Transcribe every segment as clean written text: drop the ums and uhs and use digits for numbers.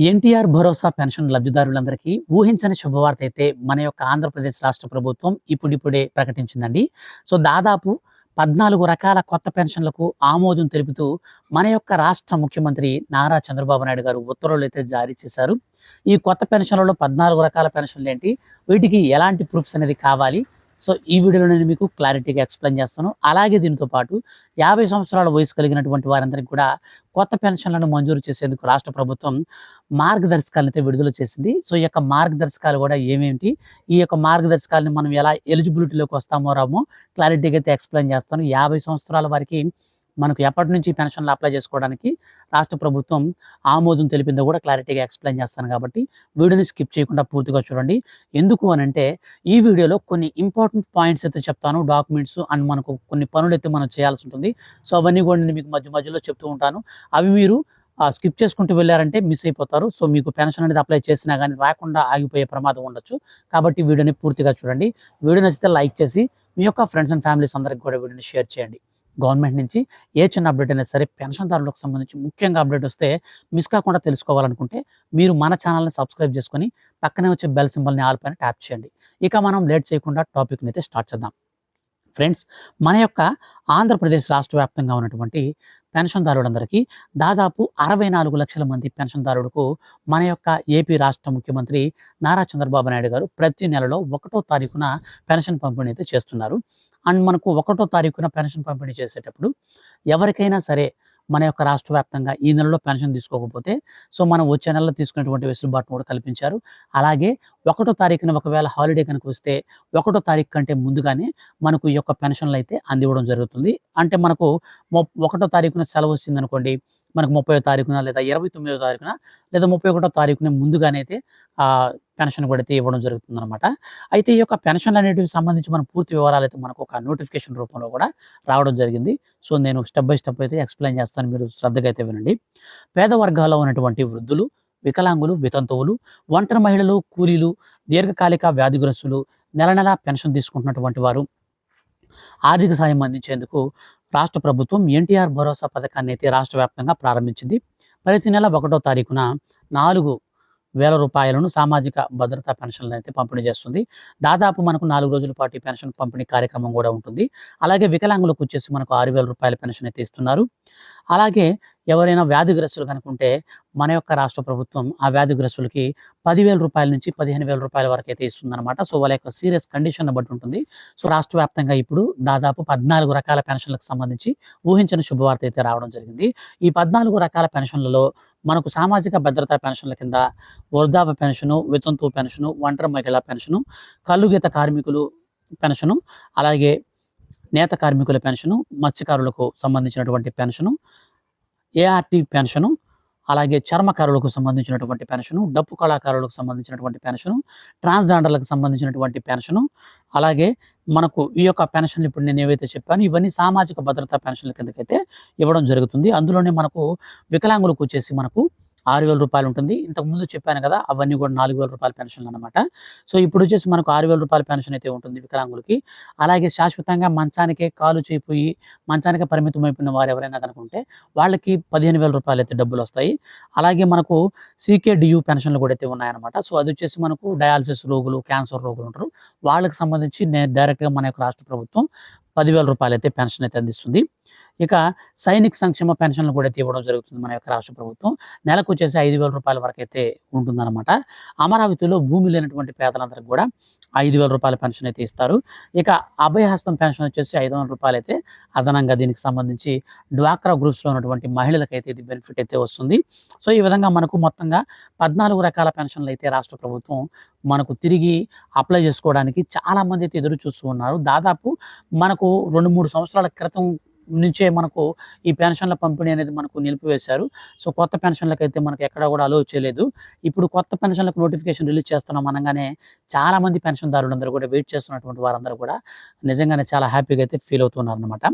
ఎన్టీఆర్ భరోసా pension లబ్ధిదారులందరికీ ఊహించని శుభవార్త అయితే మన యొక్క ఆంధ్రప్రదేశ్ రాష్ట్ర ప్రభుత్వం ఇప్పుడిప్పుడే ప్రకటించిందండి. దాదాపు 14 రకాల కొత్త పెన్షన్లకు ఆమోదం తెలుపుతూ మన యొక్క రాష్ట్ర ముఖ్యమంత్రి నారా చంద్రబాబు నాయుడు గారు ఉత్తర్వులైతే జారీ చేశారు. ఈ కొత్త పెన్షన్లలో 14 రకాల పెన్షన్లేంటి? వీటికి ఎలాంటి ప్రూఫ్స్ అనేది కావాలి? ఈ వీడియోలో నేను మీకు క్లారిటీగా ఎక్స్‌ప్లెయిన్ చేస్తాను. అలాగే దీనితో పాటు 50 సంవత్సరాల వయసు కలిగినటువంటి వారందరికీ కూడా కొత్త పెన్షన్లను మంజూరు చేసేందుకు రాష్ట్ర ప్రభుత్వం మార్గదర్శకాలనైతే విడుదల చేసింది. ఈ యొక్క మార్గదర్శకాలు కూడా ఏమేంటి? ఈ యొక్క మార్గదర్శకాలని మనం ఎలా ఎలిజిబిలిటీలోకి వస్తామో రామో క్లారిటీగా అయితే ఎక్స్‌ప్లెయిన్ చేస్తాను. 50 సంవత్సరాల వారికి మనకు ఎప్పటి నుంచి పెన్షన్లు అప్లై చేసుకోవడానికి రాష్ట్ర ప్రభుత్వం ఆమోదం తెలిపిందో కూడా క్లారిటీగా ఎక్స్‌ప్లెయిన్ చేస్తాను కాబట్టి వీడియోని స్కిప్ చేయకుండా పూర్తిగా చూడండి. ఎందుకు అనంటే ఈ వీడియోలో కొన్ని ఇంపార్టెంట్ పాయింట్స్ అయితే చెప్తాను. డాక్యుమెంట్స్ అండ్ మనకు కొన్ని పనులైతే మనం చేయాల్సి ఉంటుంది. అవన్నీ కూడా నేను మీకు మధ్యలో చెప్తూ ఉంటాను. అవి మీరు స్కిప్ చేసుకుంటూ వెళ్ళారంటే మిస్ అయిపోతారు. మీకు పెన్షన్ అనేది అప్లై చేసినా కానీ రాకుండా ఆగిపోయే ప్రమాదం ఉండొచ్చు. కాబట్టి వీడియోని పూర్తిగా చూడండి. వీడియో నచ్చితే లైక్ చేసి మీ యొక్క ఫ్రెండ్స్ అండ్ ఫ్యామిలీస్ అందరికి కూడా వీడియోని షేర్ చేయండి. గవర్నమెంట్ నుంచి ఏ చిన్న అప్డేట్ అయినా సరే పెన్షన్దారులకు సంబంధించి ముఖ్యంగా అప్డేట్ వస్తే మిస్ కాకుండా తెలుసుకోవాలనుకుంటే మీరు మన ఛానల్ని సబ్స్క్రైబ్ చేసుకొని పక్కనే వచ్చే బెల్ సింబల్ని ఆల్ పైన ట్యాప్ చేయండి. ఇక మనం లేట్ చేయకుండా టాపిక్ని అయితే స్టార్ట్ చేద్దాం. ఫ్రెండ్స్, మన యొక్క ఆంధ్రప్రదేశ్ రాష్ట్ర వ్యాప్తంగా ఉన్నటువంటి పెన్షన్దారులందరికీ దాదాపు 64 లక్షల మంది పెన్షన్దారులకు మన యొక్క ఏపీ రాష్ట్ర ముఖ్యమంత్రి నారా చంద్రబాబు నాయుడు గారు ప్రతి నెలలో 1వ తారీఖున పెన్షన్ పంపిణీ అయితే చేస్తున్నారు. అండ్ మనకు 1వ తారీఖున పెన్షన్ పంపిణీ చేసేటప్పుడు ఎవరికైనా సరే మన యొక్క రాష్ట్ర వ్యాప్తంగా ఈ నెలలో పెన్షన్ తీసుకోకపోతే మనం వచ్చే నెలలో తీసుకునేటువంటి వెసులుబాటును కూడా కల్పించారు. అలాగే 1వ తారీఖున ఒకవేళ హాలిడే కనుక వస్తే 1వ తారీఖు కంటే ముందుగానే మనకు ఈ యొక్క పెన్షన్లు అయితే అందివ్వడం జరుగుతుంది. అంటే మనకు 1వ తారీఖున సెలవు వచ్చిందనుకోండి, మనకు 30వ తారీఖున లేదా 29వ తారీఖున లేదా 31వ తారీఖున ముందుగానే అయితే పెన్షన్ కూడా అయితే ఇవ్వడం జరుగుతుందన్నమాట. అయితే ఈ యొక్క పెన్షన్లు అనేటివి సంబంధించి మన పూర్తి వివరాలు అయితే మనకు ఒక నోటిఫికేషన్ రూపంలో కూడా రావడం జరిగింది. నేను స్టెప్ బై స్టెప్ అయితే ఎక్స్‌ప్లెయిన్ చేస్తాను. మీరు శ్రద్ధగా అయితే వినండి. పేద వర్గాల్లో ఉన్నటువంటి వృద్ధులు, వికలాంగులు, వితంతువులు, ఒంటరి మహిళలు, కూలీలు, దీర్ఘకాలిక వ్యాధిగ్రస్తులు, నెల నెలా పెన్షన్ తీసుకుంటున్నటువంటి వారు ఆర్థిక సాయం అందించేందుకు రాష్ట్ర ప్రభుత్వం ఎన్టీఆర్ భరోసా పథకాన్ని అయితే రాష్ట్ర వ్యాప్తంగా ప్రారంభించింది. ప్రతి నెల 1వ తారీఖున 4,000 రూపాయలను సామాజిక భద్రతా పెన్షన్లను అయితే పంపిణీ చేస్తుంది. దాదాపు మనకు 4 రోజుల పాటు ఈ పెన్షన్ పంపిణీ కార్యక్రమం కూడా ఉంటుంది. అలాగే వికలాంగులకు వచ్చేసి మనకు 6,000 రూపాయల పెన్షన్ అయితే ఇస్తున్నారు. అలాగే ఎవరైనా వ్యాధిగ్రస్తులు కనుకుంటే మన యొక్క రాష్ట్ర ప్రభుత్వం ఆ వ్యాధిగ్రస్తులకి 10,000 రూపాయల నుంచి 15,000 రూపాయల వరకు అయితే ఇస్తుందన్నమాట. వాళ్ళ యొక్క సీరియస్ కండిషన్ బట్టి ఉంటుంది. రాష్ట్ర వ్యాప్తంగా ఇప్పుడు దాదాపు 14 రకాల పెన్షన్లకు సంబంధించి ఊహించని శుభవార్త అయితే రావడం జరిగింది. ఈ 14 రకాల పెన్షన్లలో మనకు సామాజిక భద్రతా పెన్షన్ల కింద వృద్ధాప్య పెన్షను, వితంతువు పెన్షను, ఒంటరి మహిళా పెన్షను, కల్లుగీత కార్మికులు పెన్షను, అలాగే నేత కార్మికుల పెన్షను, మత్స్యకారులకు సంబంధించినటువంటి పెన్షను, ఏఆర్టీ పెన్షను, అలాగే చర్మకారులకు సంబంధించినటువంటి పెన్షను, డప్పు కళాకారులకు సంబంధించినటువంటి పెన్షను, ట్రాన్స్జెండర్లకు సంబంధించినటువంటి పెన్షను, అలాగే మనకు ఈ యొక్క పెన్షన్లు ఇప్పుడు నేను ఏవైతే చెప్పానో ఇవన్నీ సామాజిక భద్రతా పెన్షన్ల కిందకైతే ఇవ్వడం జరుగుతుంది. అందులోనే మనకు వికలాంగులకు వచ్చేసి మనకు 6,000 రూపాయలు ఉంటుంది. ఇంతకుముందు చెప్పాను కదా, అవన్నీ కూడా 4,000 రూపాయల పెన్షన్లు అనమాట. ఇప్పుడు వచ్చేసి మనకు 6,000 రూపాయల పెన్షన్ అయితే ఉంటుంది వికలాంగులకి. అలాగే శాశ్వతంగా మంచానికే కాలు చేయిపోయి మంచానికే పరిమితం అయిపోయిన వారు ఎవరైనా కనుకుంటే వాళ్ళకి 15,000 రూపాయలు అయితే డబ్బులు వస్తాయి. అలాగే మనకు సీకేడియు పెన్షన్లు కూడా అయితే ఉన్నాయన్నమాట. అది వచ్చేసి మనకు డయాలసిస్ రోగులు, క్యాన్సర్ రోగులు ఉంటారు. వాళ్ళకి సంబంధించి డైరెక్ట్గా మన యొక్క రాష్ట్ర ప్రభుత్వం 10,000 రూపాయలు అయితే పెన్షన్ అయితే అందిస్తుంది. ఇక సైనిక సంక్షేమ పెన్షన్లు కూడా అయితే ఇవ్వడం జరుగుతుంది మన యొక్క రాష్ట్ర ప్రభుత్వం. నెలకు వచ్చేసి 5,000 రూపాయల వరకు అయితే ఉంటుందన్నమాట. అమరావతిలో భూమి లేనటువంటి పేదలందరికీ కూడా 5,000 రూపాయల పెన్షన్ అయితే ఇస్తారు. ఇక అభయహస్తం పెన్షన్ వచ్చేసి 500 రూపాయలు అయితే అదనంగా దీనికి సంబంధించి డ్వాక్రా గ్రూప్స్లో ఉన్నటువంటి మహిళలకైతే ఇది బెనిఫిట్ అయితే వస్తుంది. ఈ విధంగా మనకు మొత్తంగా 14 రకాల పెన్షన్లు అయితే రాష్ట్ర ప్రభుత్వం మనకు తిరిగి అప్లై చేసుకోవడానికి చాలామంది అయితే ఎదురు చూస్తూ ఉన్నారు. దాదాపు మనకు 2-3 సంవత్సరాల క్రితం నుంచే మనకు ఈ పెన్షన్ల పంపిణీ అనేది మనకు నిలిపివేశారు. కొత్త పెన్షన్లకైతే మనకు ఎక్కడా కూడా అలో చేయలేదు. ఇప్పుడు కొత్త పెన్షన్లకు నోటిఫికేషన్ రిలీజ్ చేస్తున్నాం అనగానే చాలామంది పెన్షన్దారులందరూ కూడా వెయిట్ చేస్తున్నటువంటి వారందరూ కూడా నిజంగానే చాలా హ్యాపీగా అయితే ఫీల్ అవుతున్నారనమాట.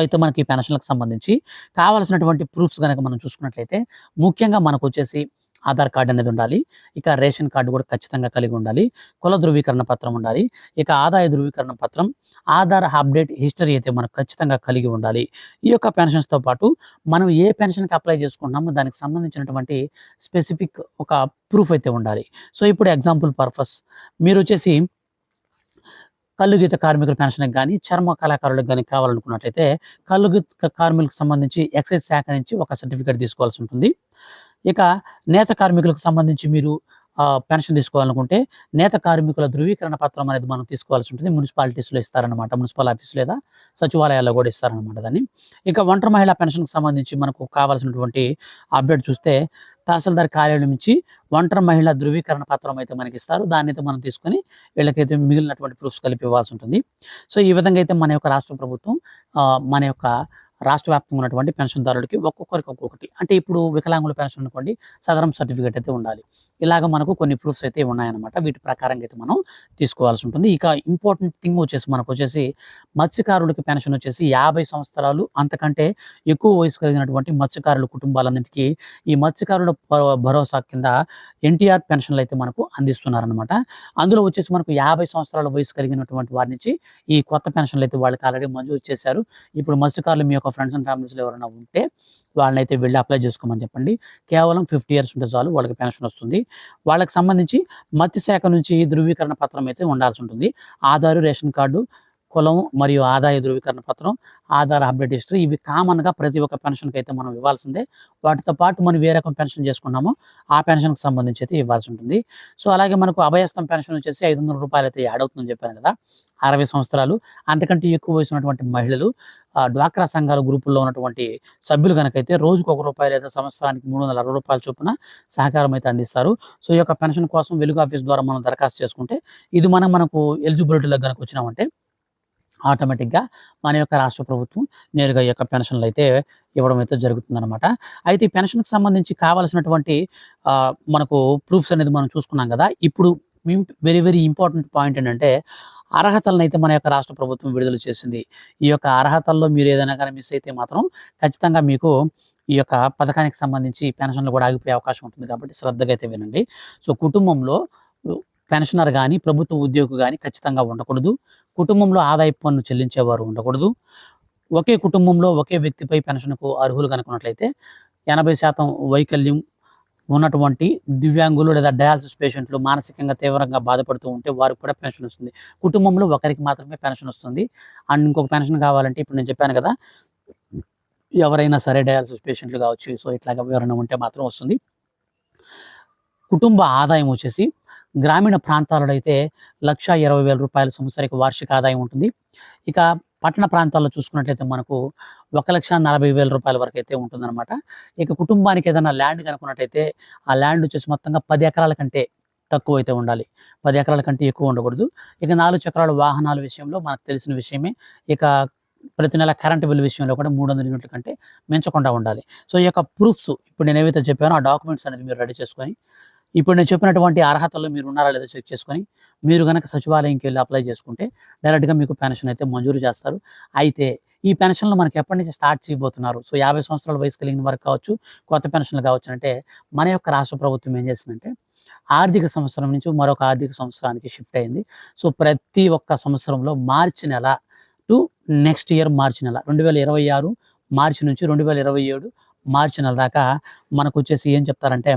అయితే మనకి ఈ పెన్షన్లకు సంబంధించి కావాల్సినటువంటి ప్రూఫ్స్ కనుక మనం చూసుకున్నట్లయితే ముఖ్యంగా మనకు వచ్చేసి ఆధార్ కార్డు అనేది ఉండాలి. ఇక రేషన్ కార్డు కూడా ఖచ్చితంగా కలిగి ఉండాలి. కుల ధృవీకరణ పత్రం ఉండాలి. ఇక ఆదాయ ధృవీకరణ పత్రం, ఆధార్ అప్డేట్ హిస్టరీ అయితే మనకు ఖచ్చితంగా కలిగి ఉండాలి. ఈ యొక్క పెన్షన్స్‌తో పాటు మనం ఏ పెన్షన్‌కి అప్లై చేసుకుంటున్నామో దానికి సంబంధించినటువంటి స్పెసిఫిక్ ఒక ప్రూఫ్ అయితే ఉండాలి. సో, ఇప్పుడు ఎగ్జాంపుల్ పర్పస్ మీరొచ్చేసి కల్లు గీత కార్మికుల పెన్షన్‌కి గాని, చర్మ కళాకారులకు గాని కావాలనుకున్నట్లయితే కల్లు గీత కార్మికులకు సంబంధించి ఎక్సైజ్ శాఖ నుంచి ఒక సర్టిఫికేట్ తీసుకోవాల్సి ఉంటుంది. ఇక నేత కార్మికులకు సంబంధించి మీరు పెన్షన్ తీసుకోవాలనుకుంటే నేత కార్మికుల ధృవీకరణ పత్రం అనేది మనం తీసుకోవాల్సి ఉంటుంది. మున్సిపాలిటీస్‌లో ఇస్తారనమాట. మున్సిపల్ ఆఫీస్ లేదా సచివాలయాల్లో కూడా ఇస్తారనమాట దాన్ని. ఇక ఒంటరి మహిళా పెన్షన్‌కి సంబంధించి మనకు కావాల్సినటువంటి అప్డేట్ చూస్తే తహసీల్దార్ కార్యాలయం నుంచి ఒంటరి మహిళా ధృవీకరణ పత్రం అయితే మనకిస్తారు. దాన్నైతే మనం తీసుకొని వీళ్ళకైతే మిగిలినటువంటి ప్రూఫ్స్ కలిపి ఇవ్వాల్సి ఉంటుంది. సో, ఈ విధంగా అయితే మన యొక్క రాష్ట్ర ప్రభుత్వం మన యొక్క రాష్ట్ర వ్యాప్తంగా ఉన్నటువంటి పెన్షన్‌దారులకి ఒక్కొక్కరికి ఒక్కొక్కటి అంటే ఇప్పుడు వికలాంగుల పెన్షన్ అనుకోండి సదరం సర్టిఫికేట్ అయితే ఉండాలి. ఇలాగ మనకు కొన్ని ప్రూఫ్స్ అయితే ఉన్నాయన్నమాట. వీటి ప్రకారంగా అయితే మనం తీసుకోవాల్సి ఉంటుంది. ఇక ఇంపార్టెంట్ థింగ్ వచ్చేసి మనకొచ్చేసి మత్స్యకారులకి పెన్షన్ వచ్చేసి 50 సంవత్సరాలు అంతకంటే ఎక్కువ వయసు కలిగినటువంటి మత్స్యకారుల కుటుంబాలన్నిటికీ ఈ మత్స్యకారుల భరోసా కింద ఎన్టీఆర్ పెన్షన్‌లు అయితే మనకు అందిస్తున్నారనమాట. అందులో వచ్చేసి మనకు 50 సంవత్సరాల వయసు కలిగినటువంటి వారి నుంచి ఈ కొత్త పెన్షన్‌లు అయితే వాళ్ళకి ఆల్రెడీ మంజూరు చేశారు. ఇప్పుడు మత్స్యకారులు మీ యొక్క ఫ్రెండ్స్ అండ్ ఫ్యామిలీస్‌లో ఎవరైనా ఉంటే వాళ్ళనైతే వెళ్లి అప్లై చేసుకోమని చెప్పండి. కేవలం 50 ఇయర్స్ ఉంటే చాలు వాళ్ళకి పెన్షన్ వస్తుంది. వాళ్ళకి సంబంధించి మత్స్యశాఖ నుంచి ధృవీకరణ పత్రం అయితే ఉండాల్సి ఉంటుంది. ఆధారు, రేషన్ కార్డు, కులం మరియు ఆదాయ ధృవీకరణ పత్రం, ఆధార్ అప్డేట్ హిస్టరీ ఇవి కామన్‌గా ప్రతి ఒక్క పెన్షన్‌కి అయితే మనం ఇవ్వాల్సిందే. వాటితో పాటు మనం ఏ రకం పెన్షన్ చేసుకున్నామో ఆ పెన్షన్‌కి సంబంధించి అయితే ఇవ్వాల్సి ఉంటుంది. సో, అలాగే మనకు అభయస్థం పెన్షన్ వచ్చేసి రూ. 500 అయితే యాడ్ అవుతుందని చెప్పాను కదా! 60 సంవత్సరాలు అంతకంటే ఎక్కువ వయసు ఉన్నటువంటి మహిళలు డ్వాక్రా సంఘాల గ్రూపుల్లో ఉన్నటువంటి సభ్యులు గనకైతే రోజుకు రూ. 1 లేదా సంవత్సరానికి రూ. 360 చొప్పున సహకారం అయితే అందిస్తారు. సో, ఈ యొక్క పెన్షన్ కోసం వెలుగు ఆఫీస్ ద్వారా మనం దరఖాస్తు చేసుకుంటే ఇది మనకు ఎలిజిబిలిటీలోకి గనక వచ్చినామంటే ఆటోమేటిక్‌గా మన యొక్క రాష్ట్ర ప్రభుత్వం నేరుగా ఈ యొక్క పెన్షన్‌లు అయితే ఇవ్వడం అయితే జరుగుతుందనమాట. అయితే ఈ పెన్షన్‌కి సంబంధించి కావాల్సినటువంటి మనకు ప్రూఫ్స్ అనేది మనం చూసుకున్నాం కదా! ఇప్పుడు వెరీ వెరీ ఇంపార్టెంట్ పాయింట్ ఏంటంటే అర్హతలను అయితే మన యొక్క రాష్ట్ర ప్రభుత్వం విడుదల చేసింది. ఈ యొక్క అర్హతల్లో మీరు ఏదైనా గాని మిస్ అయితే మాత్రం ఖచ్చితంగా మీకు ఈ యొక్క పథకానికి సంబంధించి పెన్షన్‌లు కూడా ఆగిపోయే అవకాశం ఉంటుంది కాబట్టి శ్రద్ధగా అయితే వినండి. సో, కుటుంబంలో పెన్షనర్ గాని, ప్రభుత్వ ఉద్యోగి గాని ఖచ్చితంగా ఉండకూడదు. కుటుంబంలో ఆదాయపు పన్ను చెల్లించేవారు ఉండకూడదు. ఒకే కుటుంబంలో ఒకే వ్యక్తిపై పెన్షన్‌కు అర్హులు గనుక ఉన్నట్లయితే 80% వైకల్యం ఉన్నటువంటి దివ్యాంగులు లేదా డయాలసిస్ పేషెంట్లు మానసికంగా తీవ్రంగా బాధపడుతూ ఉంటే వారికి కూడా పెన్షన్ వస్తుంది. కుటుంబంలో ఒకరికి మాత్రమే పెన్షన్ వస్తుంది. అండ్ ఇంకొక పెన్షన్ కావాలంటే ఇప్పుడు నేను చెప్పాను కదా! ఎవరైనా సరే డయాలసిస్ పేషెంట్లు కావచ్చు. సో, ఇట్లాగా ఎవరైనా ఉంటే మాత్రం వస్తుంది. కుటుంబ ఆదాయం వచ్చేసి గ్రామీణ ప్రాంతాలలో అయితే రూ. 1,20,000 సంవత్సరానికి వార్షిక ఆదాయం ఉంటుంది. ఇక పట్టణ ప్రాంతాల్లో చూసుకున్నట్లయితే మనకు రూ. 1,40,000 వరకు అయితే ఉంటుందన్నమాట. ఇక కుటుంబానికి ఏదైనా ల్యాండ్ కనుక్కున్నట్లయితే ఆ ల్యాండ్ వచ్చేసి మొత్తంగా 10 ఎకరాల కంటే తక్కువ అయితే ఉండాలి. 10 ఎకరాల కంటే ఎక్కువ ఉండకూడదు. ఇక 4 చక్రాల వాహనాల విషయంలో మనకు తెలిసిన విషయమే. ఇక ప్రతి నెల కరెంట్ బిల్ విషయంలో కూడా 300 యూనిట్ల కంటే మించకుండా ఉండాలి. సో, ఈ యొక్క ప్రూఫ్స్ ఇప్పుడు నేను ఏవైతే చెప్పానో ఆ డాక్యుమెంట్స్ అనేది మీరు రెడీ చేసుకొని ఇప్పుడు నేను చెప్పినటువంటి అర్హతల్లో మీరు ఉన్నారా లేదా చెక్ చేసుకొని మీరు గనక సచివాలయంకి వెళ్లి అప్లై చేసుకుంటే డైరెక్ట్‌గా మీకు పెన్షన్ అయితే మంజూరు చేస్తారు. అయితే ఈ పెన్షన్‌లు మనకి ఎప్పటి నుంచి స్టార్ట్ చేయబోతున్నారు. సో, 50 సంవత్సరాల వయసు కలిగిన వారికి కావచ్చు, కొత్త పెన్షన్‌లు కావచ్చు అంటే మన యొక్క రాష్ట్ర ప్రభుత్వం ఏం చేసిందంటే ఆర్థిక సంవత్సరం నుంచి మరొక ఆర్థిక సంవత్సరానికి షిఫ్ట్ అయింది. సో, ప్రతి ఒక్క సంవత్సరంలో మార్చి నెల టు నెక్స్ట్ ఇయర్ మార్చి నెల 2026 మార్చి నుంచి 2027 మార్చి నెల దాకా మనకొచ్చేసి ఏం చెప్తారంటే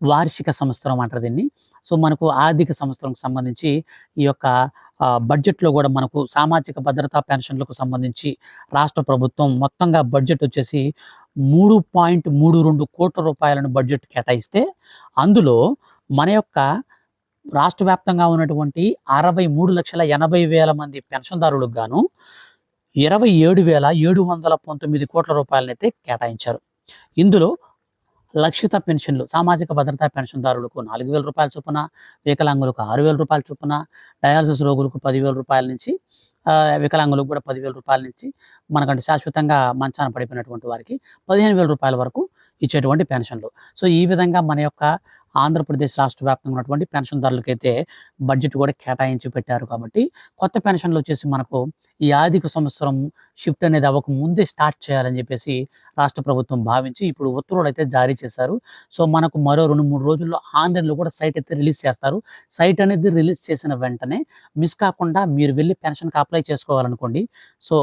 వార్షిక సంవత్సరం అంటారు దీన్ని. సో, మనకు ఆర్థిక సంవత్సరంకి సంబంధించి ఈ యొక్క బడ్జెట్‌లో గూడా మనకు సామాజిక భద్రతా పెన్షన్‌లకు సంబంధించి రాష్ట్ర ప్రభుత్వం మొత్తంగా బడ్జెట్ వచ్చేసి రూ. 3.32 బడ్జెట్ కేటాయిస్తే అందులో మన యొక్క రాష్ట్ర వ్యాప్తంగా ఉన్నటువంటి 63,80,000 మంది పెన్షన్‌దారులకు గాను రూ. 27,719 కేటాయించారు. ఇందులో లక్షిత పెన్షన్లు సామాజిక భద్రతా పెన్షన్‌దారులకు రూ. 4,000 చొప్పున, వికలాంగులకు రూ. 6,000 చొప్పున, డయాలసిస్ రోగులకు రూ. 10,000 నుంచి వికలాంగులకు కూడా రూ. 10,000 నుంచి మనకంటే శాశ్వతంగా మంచాన పడిపోయినటువంటి వారికి రూ. 15,000 వరకు ఇచ్చేటువంటి పెన్షన్లు. సో, ఈ విధంగా మన యొక్క ఆంధ్రప్రదేశ్ రాష్ట్ర వ్యాప్తంగా ఉన్నటువంటి పెన్షన్దారులకైతే బడ్జెట్ కూడా కేటాయించి పెట్టారు. కాబట్టి కొత్త పెన్షన్లు వచ్చేసి మనకు ఈ ఆర్థిక సంవత్సరం షిఫ్ట్ అనేది అవ్వక ముందే స్టార్ట్ చేయాలని చెప్పేసి రాష్ట్ర ప్రభుత్వం భావించి ఇప్పుడు ఉత్తర్వులు అయితే జారీ చేశారు. సో మనకు మరో 2-3 రోజుల్లో ఆన్‌లైన్‌లో కూడా సైట్ అయితే రిలీజ్ చేస్తారు. సైట్ అనేది రిలీజ్ చేసిన వెంటనే మిస్ కాకుండా మీరు వెళ్లి పెన్షన్‌కి అప్లై చేసుకోవాలనుకోండి. సో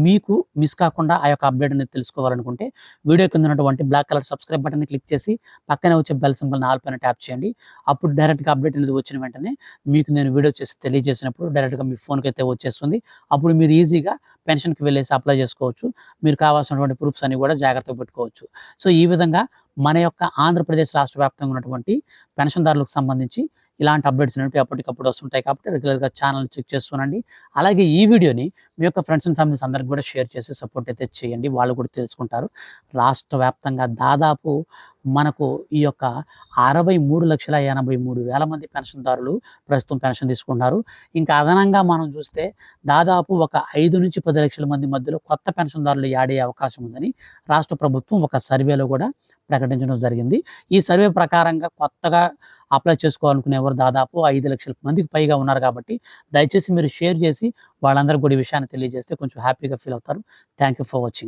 మీకు మిస్ కాకుండా ఆ యొక్క అప్డేట్ అనేది తెలుసుకోవాలనుకుంటే వీడియో కింద ఉన్నటువంటి బ్లాక్ కలర్ సబ్స్క్రైబ్ బటన్‌ని క్లిక్ చేసి పక్కనే వచ్చే బెల్ సింబల్‌ని ఆల్ పైన ట్యాప్ చేయండి. అప్పుడు డైరెక్ట్‌గా అప్డేట్ అనేది వచ్చిన వెంటనే మీకు నేను వీడియో చేసి తెలియజేసినప్పుడు డైరెక్ట్‌గా మీ ఫోన్‌కి అయితే వచ్చేస్తుంది. అప్పుడు మీరు ఈజీగా పెన్షన్‌కి వెళ్ళేసి అప్లై చేసుకోవచ్చు. మీరు కావాల్సినటువంటి ప్రూఫ్స్ అన్ని కూడా జాగ్రత్తగా పెట్టుకోవచ్చు. సో ఈ విధంగా మన యొక్క ఆంధ్రప్రదేశ్ రాష్ట్ర వ్యాప్తంగా ఉన్నటువంటి పెన్షన్దారులకు సంబంధించి ఇలాంటి అప్డేట్స్ అనేవి ఎప్పటికప్పుడు వస్తుంటాయి. కాబట్టి రెగ్యులర్‌గా ఛానెల్‌ని చెక్ చేస్తూనండి. అలాగే ఈ వీడియోని మీ యొక్క ఫ్రెండ్స్ అండ్ ఫ్యామిలీస్ అందరికి కూడా షేర్ చేసి సపోర్ట్ అయితే చేయండి. వాళ్ళు కూడా తెలుసుకుంటారు. రాష్ట్ర వ్యాప్తంగా దాదాపు మనకు ఈ యొక్క 63,83,000 మంది పెన్షన్దారులు ప్రస్తుతం పెన్షన్ తీసుకుంటున్నారు. ఇంకా అదనంగా మనం చూస్తే దాదాపు ఒక 5-10 లక్షల మంది మధ్యలో కొత్త పెన్షన్దారులు యాడ్ అయ్యే అవకాశం ఉందని రాష్ట్ర ప్రభుత్వం ఒక సర్వేలో కూడా ప్రకటించడం జరిగింది. ఈ సర్వే ప్రకారంగా కొత్తగా అప్లై చేసుకోవాలనుకునేవారు దాదాపు 5 లక్షల మందికి పైగా ఉన్నారు. కాబట్టి దయచేసి మీరు షేర్ చేసి వాళ్ళందరికీ కూడా ఈ విషయాన్ని తెలియజేస్తే కొంచెం హ్యాపీగా ఫీల్ అవుతారు. Thank you for watching.